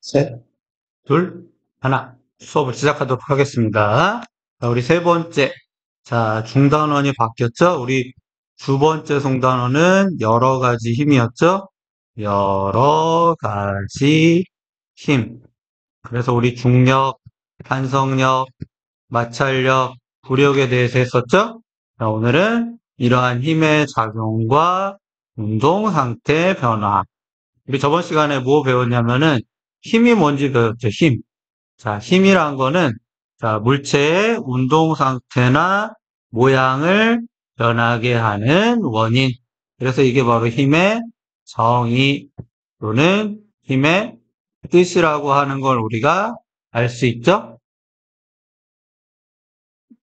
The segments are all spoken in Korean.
셋, 둘, 하나. 수업을 시작하도록 하겠습니다. 자, 우리 세 번째. 자, 중단원이 바뀌었죠? 우리 두 번째 송단원은 여러 가지 힘이었죠? 여러 가지 힘. 그래서 우리 중력, 탄성력, 마찰력, 부력에 대해서 했었죠? 자, 오늘은 이러한 힘의 작용과 운동 상태 변화. 우리 저번 시간에 뭐 배웠냐면은 힘이 뭔지 배웠죠, 힘. 자, 힘이란 거는 자, 물체의 운동 상태나 모양을 변하게 하는 원인. 그래서 이게 바로 힘의 정의 또는 힘의 뜻이라고 하는 걸 우리가 알 수 있죠?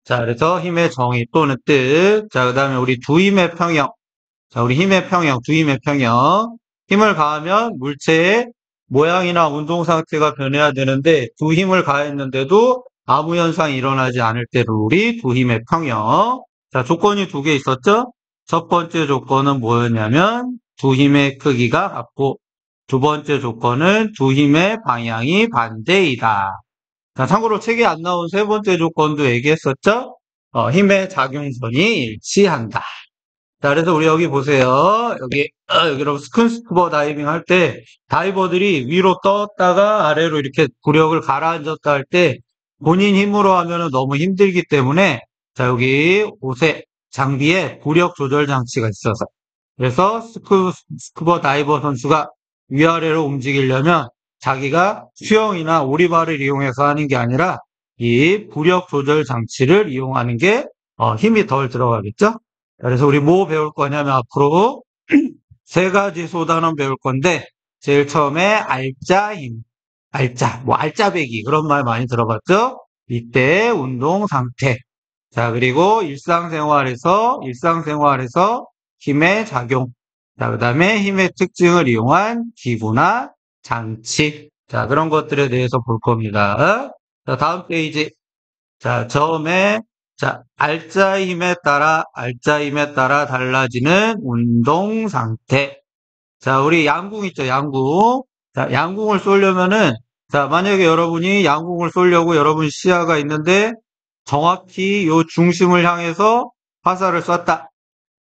자, 그래서 힘의 정의 또는 뜻. 자, 그 다음에 우리 두 힘의 평형. 자, 우리 힘의 평형, 두 힘의 평형. 힘을 가하면 물체의 모양이나 운동 상태가 변해야 되는데 두 힘을 가했는데도 아무 현상이 일어나지 않을 때를 우리 두 힘의 평형. 자, 조건이 두 개 있었죠? 첫 번째 조건은 뭐였냐면 두 힘의 크기가 같고 두 번째 조건은 두 힘의 방향이 반대이다. 자, 참고로 책에 안 나온 세 번째 조건도 얘기했었죠? 힘의 작용선이 일치한다. 자, 그래서 우리 여기 보세요. 여기 여러분 스킨스쿠버 다이빙 할 때 다이버들이 위로 떴다가 아래로 이렇게 구력을 가라앉았다 할 때 본인 힘으로 하면은 너무 힘들기 때문에 자, 여기 옷에 장비에 구력 조절 장치가 있어서 그래서 스쿠버 다이버 선수가 위아래로 움직이려면 자기가 수영이나 오리발을 이용해서 하는 게 아니라 이 부력 조절 장치를 이용하는 게 힘이 덜 들어가겠죠? 그래서 우리 뭐 배울 거냐면 앞으로 세 가지 소단원 배울 건데 제일 처음에 알짜 힘, 알짜, 뭐 알짜배기 그런 말 많이 들어봤죠? 이때 운동 상태. 자, 그리고 일상생활에서 힘의 작용. 자, 그다음에 힘의 특징을 이용한 기구나 장치. 자, 그런 것들에 대해서 볼 겁니다. 자, 다음 페이지. 자, 처음에 자, 알짜 힘에 따라 달라지는 운동 상태. 자, 우리 양궁 있죠, 양궁. 자, 양궁을 쏘려면은 자, 만약에 여러분이 양궁을 쏘려고 여러분 시야가 있는데 정확히 요 중심을 향해서 화살을 쐈다.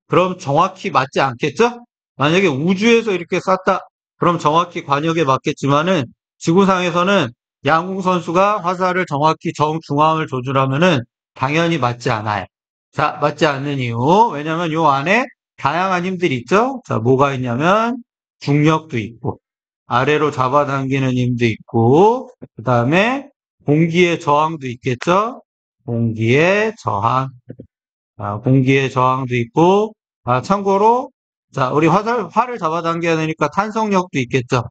그럼 정확히 맞지 않겠죠? 만약에 우주에서 이렇게 쐈다. 그럼 정확히 관역에 맞겠지만은 지구상에서는 양궁 선수가 화살을 정확히 정중앙을 조준하면은 당연히 맞지 않아요. 자, 맞지 않는 이유. 왜냐면 요 안에 다양한 힘들이 있죠? 자, 뭐가 있냐면 중력도 있고, 아래로 잡아당기는 힘도 있고, 그 다음에 공기의 저항도 있겠죠? 공기의 저항. 공기의 저항도 있고, 참고로, 자, 우리 활을 잡아당겨야 되니까 탄성력도 있겠죠?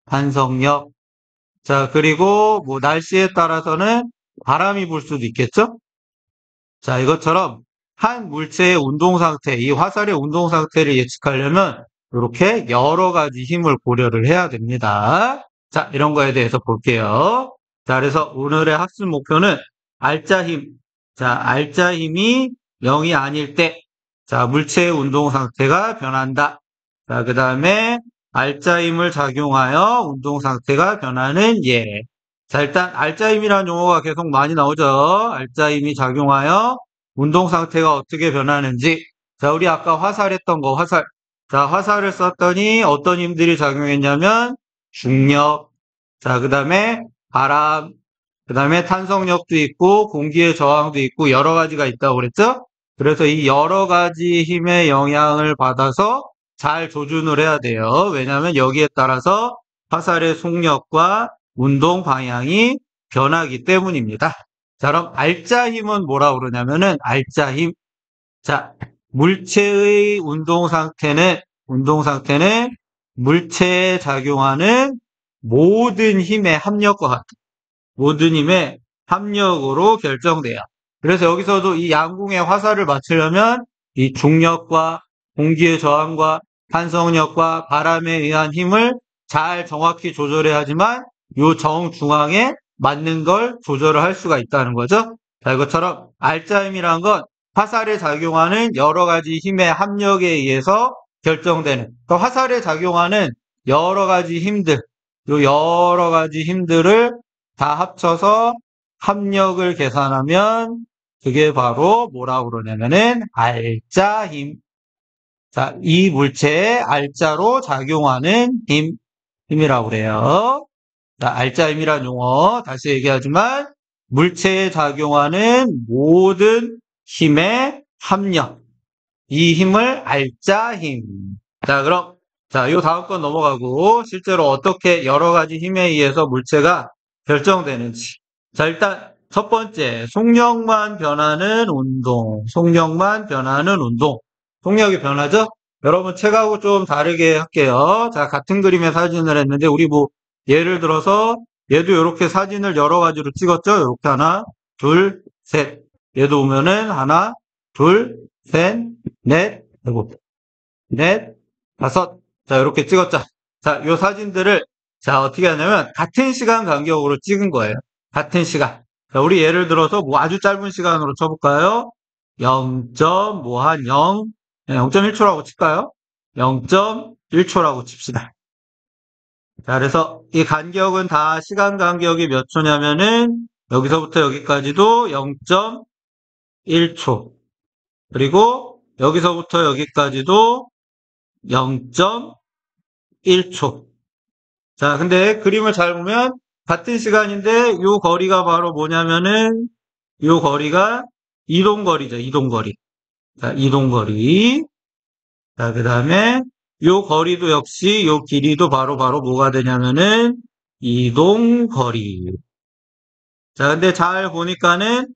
탄성력. 자, 그리고 뭐 날씨에 따라서는 바람이 불 수도 있겠죠? 자, 이것처럼 한 물체의 운동 상태, 이 화살의 운동 상태를 예측하려면 이렇게 여러 가지 힘을 고려를 해야 됩니다. 자, 이런 거에 대해서 볼게요. 자, 그래서 오늘의 학습 목표는 알짜 힘. 자, 알짜 힘이 0이 아닐 때, 자, 물체의 운동 상태가 변한다. 자, 그 다음에 알짜 힘을 작용하여 운동 상태가 변하는 예. 자, 일단 알짜 힘이라는 용어가 계속 많이 나오죠. 알짜 힘이 작용하여 운동 상태가 어떻게 변하는지. 자, 우리 아까 화살했던 거, 화살. 자, 화살을 쐈더니 어떤 힘들이 작용했냐면 중력. 자, 그 다음에 바람. 그 다음에 탄성력도 있고 공기의 저항도 있고 여러 가지가 있다고 그랬죠? 그래서 이 여러 가지 힘의 영향을 받아서 잘 조준을 해야 돼요. 왜냐하면 여기에 따라서 화살의 속력과 운동 방향이 변하기 때문입니다. 자, 그럼 알짜 힘은 뭐라 그러냐면은 알짜 힘. 자, 물체의 운동 상태는 물체에 작용하는 모든 힘의 합력과 같다. 모든 힘의 합력으로 결정돼요. 그래서 여기서도 이 양궁의 화살을 맞추려면 이 중력과 공기의 저항과 탄성력과 바람에 의한 힘을 잘 정확히 조절해야 하지만 이 정중앙에 맞는 걸 조절을 할 수가 있다는 거죠. 자, 이것처럼 알짜 힘이란 건 화살에 작용하는 여러 가지 힘의 합력에 의해서 결정되는, 또 화살에 작용하는 여러 가지 힘들, 요 여러 가지 힘들을 다 합쳐서 합력을 계산하면 그게 바로 뭐라고 그러냐면은 알짜 힘. 자, 이 물체에 알짜로 작용하는 힘이라고 그래요. 자, 알짜 힘이란 용어 다시 얘기하지만 물체에 작용하는 모든 힘의 합력. 이 힘을 알짜 힘. 자, 그럼 자, 요 다음 건 넘어가고 실제로 어떻게 여러 가지 힘에 의해서 물체가 결정되는지. 자, 일단 첫 번째, 속력만 변하는 운동. 속력만 변하는 운동. 속력이 변하죠? 여러분 책하고 좀 다르게 할게요. 자, 같은 그림의 사진을 했는데 우리 뭐 예를 들어서 얘도 이렇게 사진을 여러 가지로 찍었죠? 이렇게 하나, 둘, 셋. 얘도 오면은 하나, 둘, 셋, 넷, 일곱, 넷, 다섯. 자, 이렇게 찍었죠. 자, 요 사진들을 자, 어떻게 하냐면 같은 시간 간격으로 찍은 거예요. 같은 시간. 자, 우리 예를 들어서 뭐 아주 짧은 시간으로 쳐볼까요? 0. 뭐 한 0, 0.1초라고 칠까요? 0.1초라고 칩시다. 자, 그래서 이 간격은 다 시간 간격이 몇 초냐면은 여기서부터 여기까지도 0.1초. 그리고 여기서부터 여기까지도 0.1초. 자, 근데 그림을 잘 보면 같은 시간인데 이 거리가 바로 뭐냐면은 이 거리가 이동거리죠. 이동거리. 자, 이동거리. 자, 그 다음에 이 거리도 역시 이 길이도 바로 뭐가 되냐면은 이동거리. 자, 근데 잘 보니까는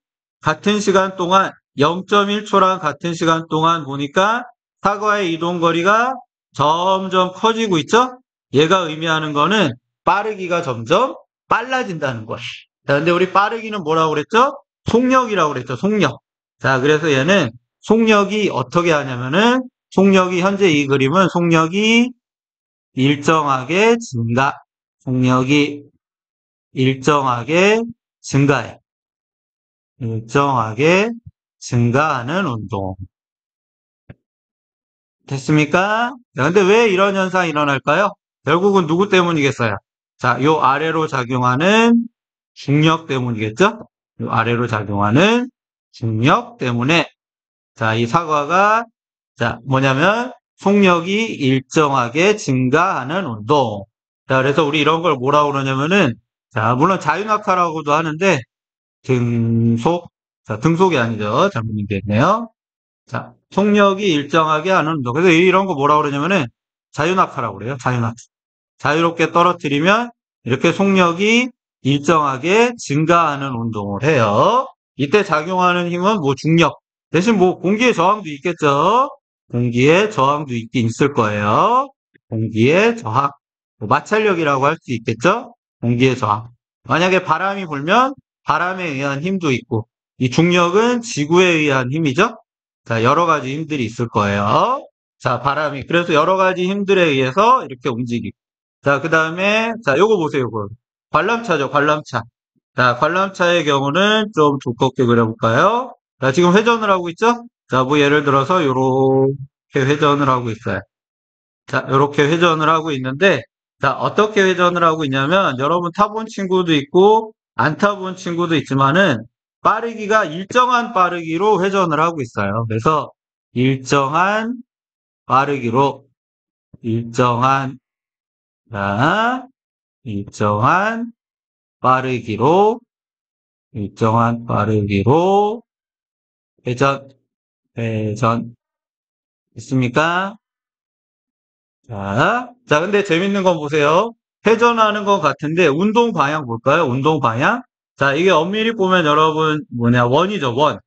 같은 시간 동안 0.1초랑 같은 시간 동안 보니까 사과의 이동거리가 점점 커지고 있죠? 얘가 의미하는 거는 빠르기가 점점 빨라진다는 거예요. 자, 근데 우리 빠르기는 뭐라고 그랬죠? 속력이라고 그랬죠, 속력. 자, 그래서 얘는 속력이 어떻게 하냐면은 속력이 현재 이 그림은 속력이 일정하게 증가. 속력이 일정하게 증가해. 일정하게 증가하는 운동. 됐습니까? 자, 근데 왜 이런 현상이 일어날까요? 결국은 누구 때문이겠어요? 자, 요 아래로 작용하는 중력 때문이겠죠? 요 아래로 작용하는 중력 때문에 자, 이 사과가 자, 뭐냐면 속력이 일정하게 증가하는 운동. 자, 그래서 우리 이런 걸 뭐라고 그러냐면은 자, 물론 자유낙하라고도 하는데 등속. 자, 등속이 아니죠. 잘못 얘기했네요. 자, 속력이 일정하게 하는 운동. 그래서 이런 거 뭐라고 그러냐면은 자유낙하라고 그래요. 자유낙하. 자유롭게 떨어뜨리면 이렇게 속력이 일정하게 증가하는 운동을 해요. 이때 작용하는 힘은 뭐 중력. 대신 뭐 공기의 저항도 있겠죠. 공기의 저항도 있긴 있을 거예요. 공기의 저항. 뭐 마찰력이라고 할 수 있겠죠. 공기의 저항. 만약에 바람이 불면 바람에 의한 힘도 있고 이 중력은 지구에 의한 힘이죠. 자, 여러 가지 힘들이 있을 거예요. 자, 바람이. 그래서 여러 가지 힘들에 의해서 이렇게 움직이고. 자, 그 다음에, 자, 요거 보세요, 요거. 관람차죠, 관람차. 자, 관람차의 경우는 좀 두껍게 그려볼까요? 자, 지금 회전을 하고 있죠? 자, 뭐 예를 들어서 요렇게 회전을 하고 있어요. 자, 요렇게 회전을 하고 있는데, 자, 어떻게 회전을 하고 있냐면, 여러분 타본 친구도 있고, 안 타본 친구도 있지만은, 빠르기가 일정한 빠르기로 회전을 하고 있어요. 그래서, 일정한 빠르기로, 일정한, 자, 일정한 빠르기로, 일정한 빠르기로, 회전, 회전. 있습니까? 자, 근데 재밌는 건 보세요. 회전하는 것 같은데, 운동 방향 볼까요? 운동 방향? 자, 이게 엄밀히 보면 여러분, 원이죠, 원.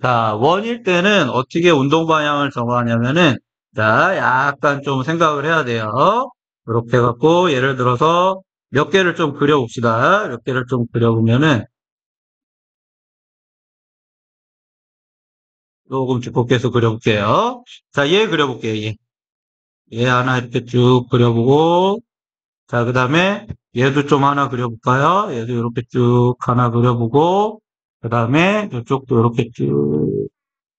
자, 원일 때는 어떻게 운동 방향을 정하냐면은, 자, 약간 좀 생각을 해야 돼요. 이렇게 해갖고, 예를 들어서, 몇 개를 좀 그려봅시다. 몇 개를 좀 그려보면은, 조금 두껍게 해서 그려볼게요. 자, 얘 그려볼게요, 얘. 얘 하나 이렇게 쭉 그려보고, 자, 그 다음에 얘도 좀 하나 그려볼까요? 얘도 이렇게 쭉 하나 그려보고, 그 다음에 이쪽도 이렇게 쭉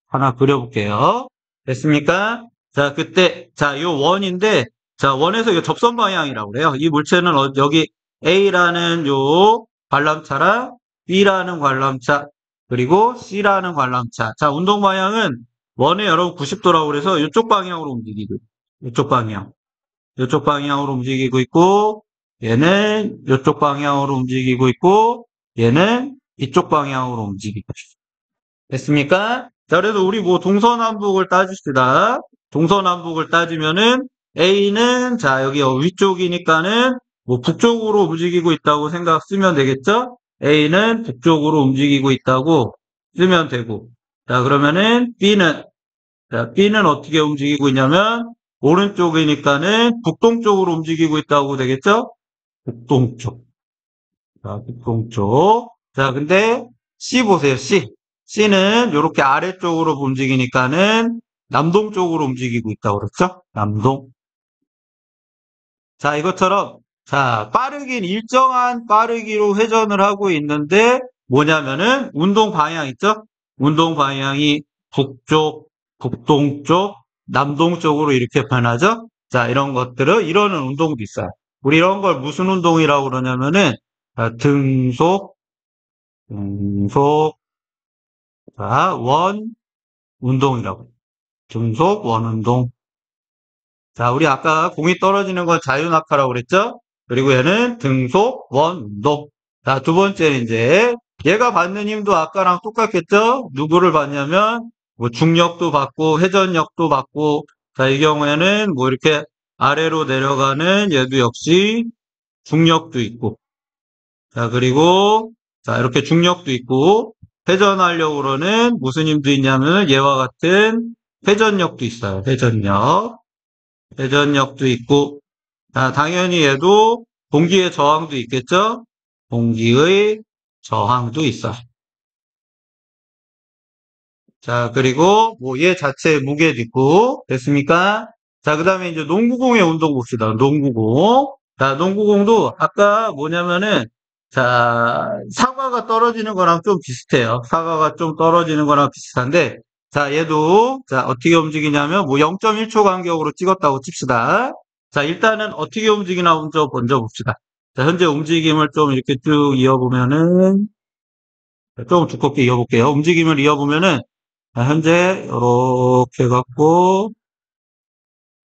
하나 그려볼게요. 됐습니까? 자, 그때, 자, 요 원인데, 자, 원에서 이거 접선 방향이라고 그래요. 이 물체는 여기 A라는 요 관람차랑 B라는 관람차, 그리고 C라는 관람차. 자, 운동 방향은 원에 여러분 90도라고 그래서 이쪽 방향으로 움직이고, 이쪽 방향. 이쪽 방향으로 움직이고 있고, 얘는 이쪽 방향으로 움직이고 있고, 얘는 이쪽 방향으로 움직이고 있어요. 됐습니까? 자, 그래서 우리 뭐 동서남북을 따집시다. 동서남북을 따지면은 A는 자, 여기 위쪽이니까는 뭐 북쪽으로 움직이고 있다고 생각 쓰면 되겠죠? A는 북쪽으로 움직이고 있다고 쓰면 되고. 자, 그러면은 B는 어떻게 움직이고 있냐면 오른쪽이니까는 북동쪽으로 움직이고 있다고 되겠죠? 북동쪽. 자, 북동쪽. 자, 근데 C 보세요, C. C는 이렇게 아래쪽으로 움직이니까는 남동쪽으로 움직이고 있다고 그랬죠? 남동. 자, 이것처럼, 자, 빠르긴 일정한 빠르기로 회전을 하고 있는데, 뭐냐면은, 운동 방향 있죠? 운동 방향이 북쪽, 북동쪽, 남동쪽으로 이렇게 변하죠? 자, 이런 것들을 이러는 운동도 있어요. 우리 이런 걸 무슨 운동이라고 그러냐면은, 등속, 등속, 자, 원 운동이라고. 등속 원 운동. 자, 우리 아까 공이 떨어지는 건 자유낙하라고 그랬죠? 그리고 얘는 등속 원 운동. 자, 두 번째는 이제 얘가 받는 힘도 아까랑 똑같겠죠? 누구를 받냐면 뭐 중력도 받고 회전력도 받고, 자, 이 경우에는 뭐 이렇게 아래로 내려가는 얘도 역시 중력도 있고, 자, 그리고 자, 이렇게 중력도 있고, 회전하려고 그러는 무슨 힘도 있냐면 얘와 같은 회전력도 있어요. 회전력. 회전력도 있고, 자, 당연히 얘도 공기의 저항도 있겠죠? 공기의 저항도 있어. 자, 그리고 뭐 얘 자체의 무게도 있고, 됐습니까? 자, 그 다음에 이제 농구공의 운동 봅시다. 농구공. 자, 농구공도 아까 뭐냐면은, 자, 사과가 떨어지는 거랑 좀 비슷해요. 사과가 좀 떨어지는 거랑 비슷한데, 자, 얘도, 자, 어떻게 움직이냐면, 뭐 0.1초 간격으로 찍었다고 칩시다. 자, 일단은 어떻게 움직이나 먼저 봅시다. 자, 현재 움직임을 좀 이렇게 쭉 이어보면은, 좀 두껍게 이어볼게요. 움직임을 이어보면은, 현재 이렇게 갖고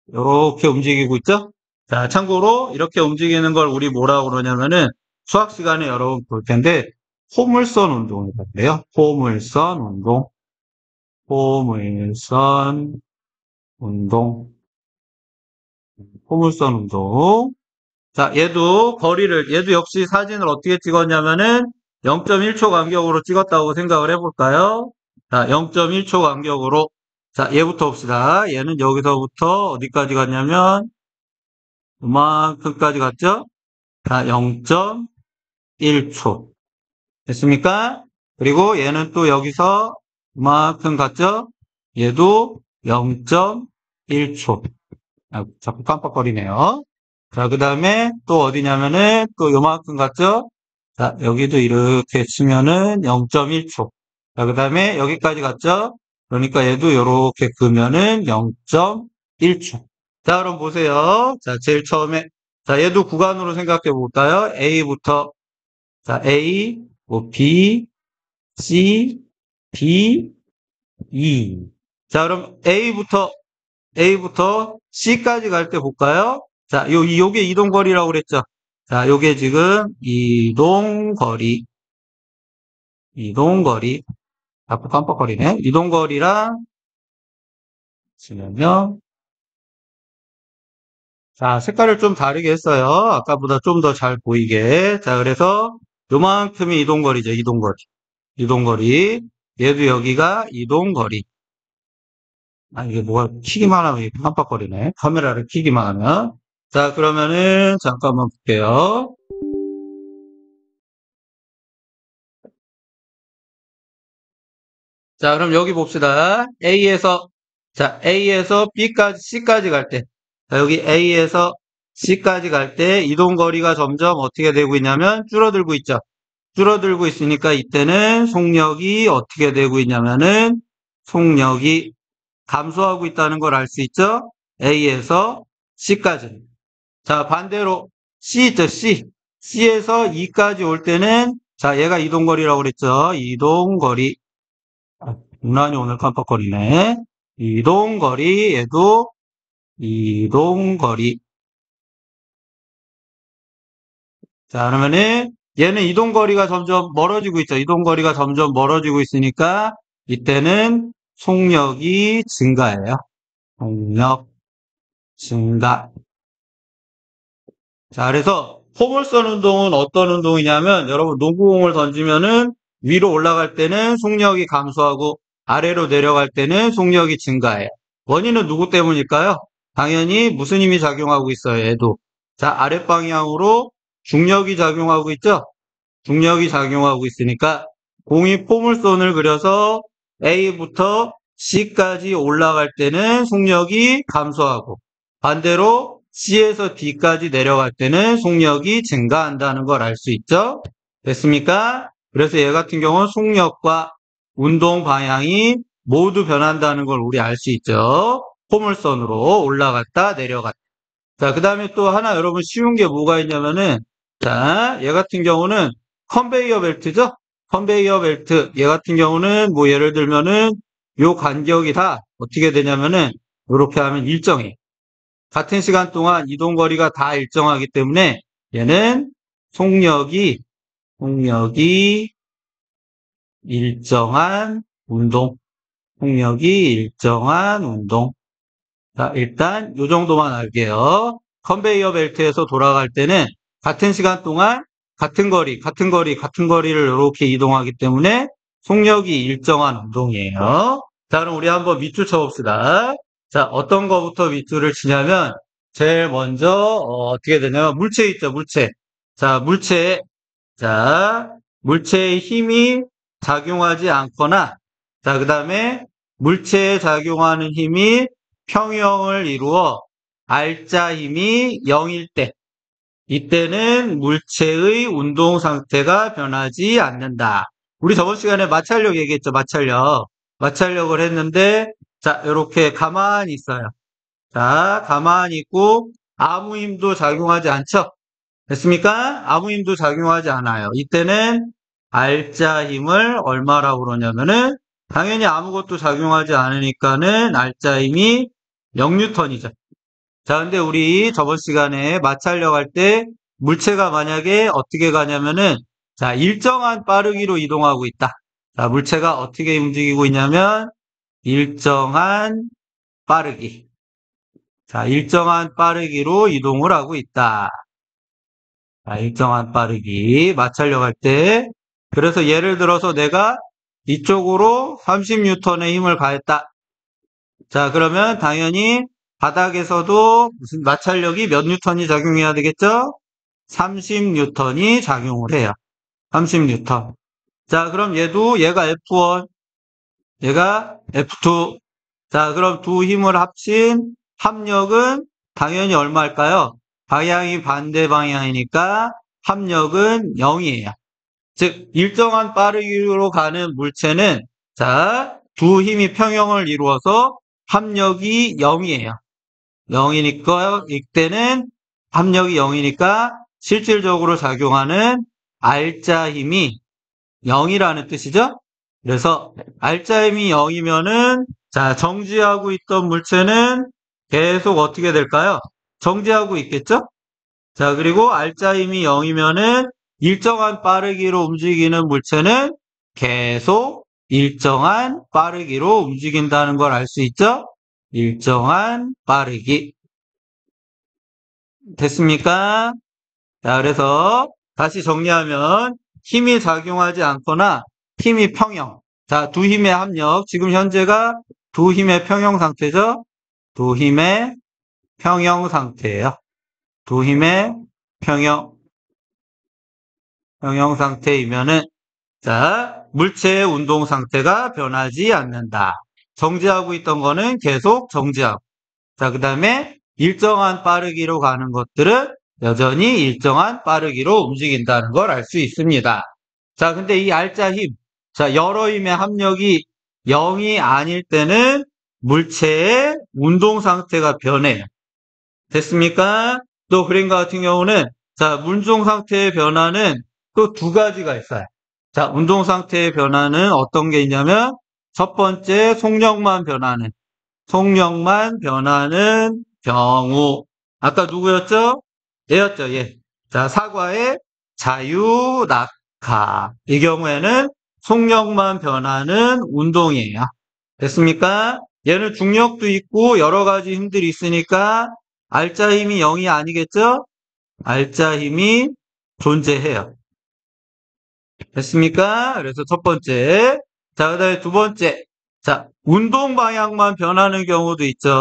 이렇게 움직이고 있죠? 자, 참고로 이렇게 움직이는 걸 우리 뭐라고 그러냐면은 수학 시간에 여러분 볼 텐데 포물선 운동이라고 해요. 포물선 운동. 포물선 운동. 포물선 운동. 자, 얘도 역시 사진을 어떻게 찍었냐면은 0.1초 간격으로 찍었다고 생각을 해볼까요? 자, 0.1초 간격으로. 자, 얘부터 봅시다. 얘는 여기서부터 어디까지 갔냐면, 이만큼까지 갔죠? 자, 0.1초. 됐습니까? 그리고 얘는 또 여기서 이만큼 갔죠? 얘도 0.1초. 아, 자꾸 깜빡거리네요. 자, 그 다음에 또 어디냐면은 또 요만큼 갔죠? 자, 여기도 이렇게 치면은 0.1초. 자, 그 다음에 여기까지 갔죠? 그러니까 얘도 이렇게 그면은 0.1초. 자, 그럼 보세요. 자, 제일 처음에. 자, 얘도 구간으로 생각해 볼까요? A부터. 자, A, 뭐 B, C, D, E. 자, 그럼 A부터 C까지 갈 때 볼까요? 자, 요게 이동거리라고 그랬죠? 자, 요게 지금 이동거리. 자꾸 깜빡거리네. 이동거리랑, 지면요. 자, 색깔을 좀 다르게 했어요. 아까보다 좀 더 잘 보이게. 자, 그래서 요만큼이 이동거리죠. 이동거리. 얘도 여기가 이동거리. 아, 이게 뭐가 키기만 하면 이렇게 깜빡거리네. 카메라를 키기만 하면. 자, 그러면은 잠깐만 볼게요. 자, 그럼 여기 봅시다. A에서 C까지 갈 때. 자, 여기 A에서 C까지 갈 때 이동 거리가 점점 어떻게 되고 있냐면 줄어들고 있죠. 줄어들고 있으니까 이때는 속력이 어떻게 되고 있냐면은 속력이 감소하고 있다는 걸 알 수 있죠. A에서 C까지. 자, 반대로 C 있죠, C. C에서 E까지 올 때는, 자, 얘가 이동거리라고 그랬죠. 이동거리. 유난히 오늘 깜빡거리네. 이동거리, 얘도 이동거리. 자, 그러면은 얘는 이동거리가 점점 멀어지고 있죠. 이동거리가 점점 멀어지고 있으니까 이때는 속력이 증가해요. 속력 증가. 자, 그래서 포물선 운동은 어떤 운동이냐면 여러분 농구공을 던지면은 위로 올라갈 때는 속력이 감소하고 아래로 내려갈 때는 속력이 증가해요. 원인은 누구 때문일까요? 당연히 무슨 힘이 작용하고 있어요, 얘도. 자, 아랫방향으로 중력이 작용하고 있죠? 중력이 작용하고 있으니까 공이 포물선을 그려서 A부터 C까지 올라갈 때는 속력이 감소하고 반대로 C에서 D까지 내려갈 때는 속력이 증가한다는 걸 알 수 있죠? 됐습니까? 그래서 얘 같은 경우는 속력과 운동 방향이 모두 변한다는 걸 우리 알 수 있죠? 포물선으로 올라갔다 내려갔다. 자, 그 다음에 또 하나 여러분 쉬운 게 뭐가 있냐면은 자, 얘 같은 경우는 컨베이어 벨트죠? 컨베이어 벨트. 얘 같은 경우는 뭐 예를 들면은 요 간격이 다 어떻게 되냐면은 이렇게 하면 일정해. 같은 시간 동안 이동 거리가 다 일정하기 때문에 얘는 속력이 일정한 운동. 속력이 일정한 운동. 자, 일단 요 정도만 알게요. 컨베이어 벨트에서 돌아갈 때는 같은 시간 동안 같은 거리를 이렇게 이동하기 때문에 속력이 일정한 운동이에요. 자, 그럼 우리 한번 밑줄 쳐봅시다. 자, 어떤 거부터 밑줄을 치냐면 제일 먼저 어떻게 되냐면 물체 있죠, 물체. 자, 물체의 힘이 작용하지 않거나 자, 그 다음에 물체에 작용하는 힘이 평형을 이루어 R자 힘이 0일 때 이때는 물체의 운동 상태가 변하지 않는다. 우리 저번 시간에 마찰력 얘기했죠. 마찰력을 했는데 자 이렇게 가만히 있어요. 자 가만히 있고 아무 힘도 작용하지 않죠. 됐습니까? 아무 힘도 작용하지 않아요. 이때는 R자 힘을 얼마라고 그러냐면은 당연히 아무것도 작용하지 않으니까는 R자 힘이 0뉴턴이죠. 자, 근데 우리 저번 시간에 마찰력 할 때 물체가 만약에 어떻게 가냐면은 자, 일정한 빠르기로 이동하고 있다. 자, 물체가 어떻게 움직이고 있냐면 일정한 빠르기. 자, 일정한 빠르기로 이동을 하고 있다. 자, 일정한 빠르기. 마찰력 할 때. 그래서 예를 들어서 내가 이쪽으로 30뉴턴의 힘을 가했다. 자, 그러면 당연히 바닥에서도 무슨 마찰력이 몇 뉴턴이 작용해야 되겠죠? 30뉴턴이 작용을 해요. 30뉴턴. 자, 그럼 얘가 F1, 얘가 F2. 자, 그럼 두 힘을 합친 합력은 당연히 얼마일까요? 방향이 반대 방향이니까 합력은 0이에요. 즉, 일정한 빠르기로 가는 물체는 자, 두 힘이 평형을 이루어서 합력이 0이에요. 0이니까 이때는 합력이 0이니까 실질적으로 작용하는 R자 힘이 0이라는 뜻이죠. 그래서 R자 힘이 0이면은 자 정지하고 있던 물체는 계속 어떻게 될까요? 정지하고 있겠죠? 자 그리고 R자 힘이 0이면은 일정한 빠르기로 움직이는 물체는 계속 일정한 빠르기로 움직인다는 걸 알 수 있죠? 일정한 빠르기. 됐습니까? 자, 그래서 다시 정리하면 힘이 작용하지 않거나 힘이 평형. 자, 두 힘의 합력. 지금 현재가 두 힘의 평형 상태죠? 두 힘의 평형 상태예요. 두 힘의 평형 상태이면은 자, 물체의 운동 상태가 변하지 않는다. 정지하고 있던 거는 계속 정지하고. 자, 그 다음에 일정한 빠르기로 가는 것들은 여전히 일정한 빠르기로 움직인다는 걸 알 수 있습니다. 자, 근데 이 R자 힘, 자, 여러 힘의 합력이 0이 아닐 때는 물체의 운동 상태가 변해요. 됐습니까? 또 그림과 같은 경우는 자, 문종 상태의 변화는 또 두 가지가 있어요. 자, 운동 상태의 변화는 어떤 게 있냐면 첫 번째 속력만 변하는 경우. 아까 누구였죠? 얘였죠, 얘. 자, 사과의 자유낙하. 이 경우에는 속력만 변하는 운동이에요. 됐습니까? 얘는 중력도 있고 여러 가지 힘들이 있으니까 알짜 힘이 0이 아니겠죠? 알짜 힘이 존재해요. 됐습니까? 그래서 첫 번째. 자, 그 다음에 두 번째. 자, 운동 방향만 변하는 경우도 있죠.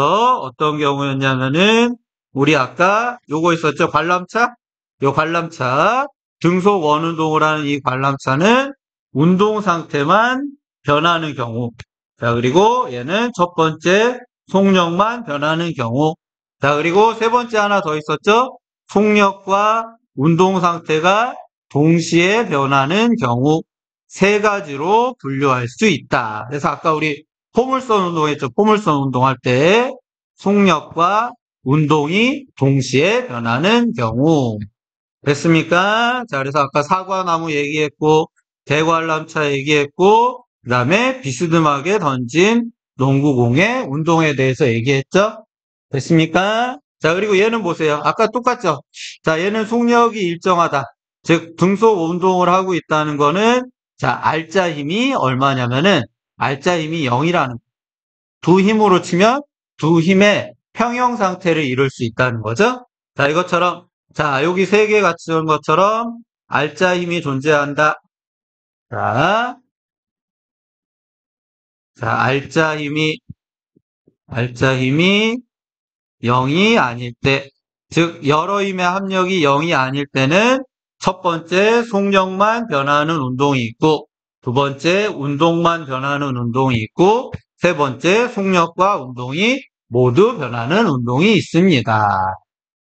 어떤 경우였냐면은, 우리 아까 요거 있었죠? 관람차? 요 관람차. 등속 원운동을 하는 이 관람차는 운동 상태만 변하는 경우. 자, 그리고 얘는 첫 번째 속력만 변하는 경우. 자, 그리고 세 번째 하나 더 있었죠? 속력과 운동 상태가 동시에 변하는 경우 세 가지로 분류할 수 있다. 그래서 아까 우리 포물선 운동했죠. 포물선 운동할 때 속력과 운동이 동시에 변하는 경우. 됐습니까? 자, 그래서 아까 사과나무 얘기했고, 대관람차 얘기했고, 그 다음에 비스듬하게 던진 농구공의 운동에 대해서 얘기했죠? 됐습니까? 자, 그리고 얘는 보세요. 아까 똑같죠? 자, 얘는 속력이 일정하다. 즉, 등속 운동을 하고 있다는 거는, 자, 알짜 힘이 얼마냐면은, 알짜 힘이 0이라는, 두 힘으로 치면 두 힘의 평형 상태를 이룰 수 있다는 거죠? 자, 이것처럼, 자, 여기 세 개 같이 온 것처럼, 알짜 힘이 존재한다. 자, 자, 알짜 힘이 0이 아닐 때, 즉 여러 힘의 합력이 0이 아닐 때는 첫 번째 속력만 변하는 운동이 있고 두 번째 운동만 변하는 운동이 있고 세 번째 속력과 운동이 모두 변하는 운동이 있습니다.